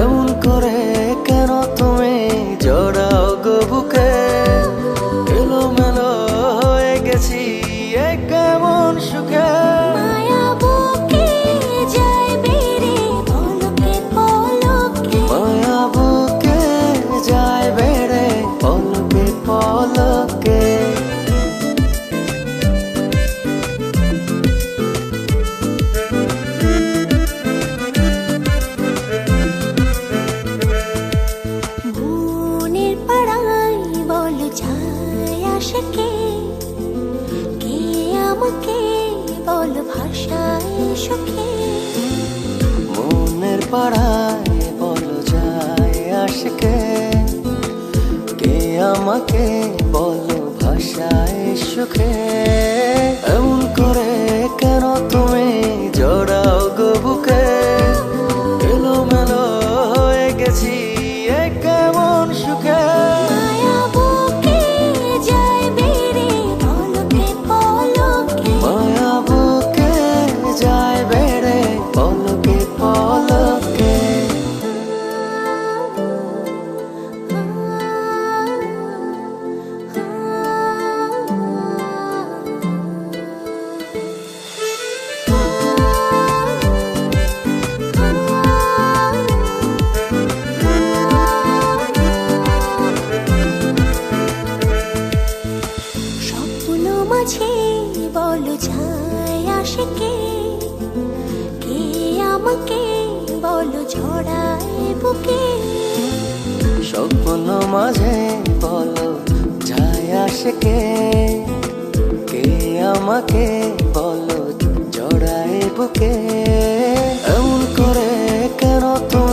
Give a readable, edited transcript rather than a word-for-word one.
এমন করে কেন তুমি জড়াও গো বুকে, এলোমেলো হয়ে গেছি এ কেমন সুখে। মায়া বুকে যায় বেড়ে পলকে পলকে, মায়া বুকে যায় বেড়ে পলকে পলকে। কে আমাকে বল ভাষায় সুখে, মনের পাড়ায় বলো যায় আশকে, কে আমাকে বলো ভাষায় সুখে। এমন করে কেন তুমি জড়াও গো বুকে, এলোমেলো হয়ে গেছি এ কেমন সুখে। মাঝে বলো যায় আশিকে, কে আমাকে বলো ঝড়ায় বুকে। স্বপ্ন মাঝে বলো যায় আশিকে, কে আমাকে বলো জড়ায় বুকে। এমন করে কেন তুমি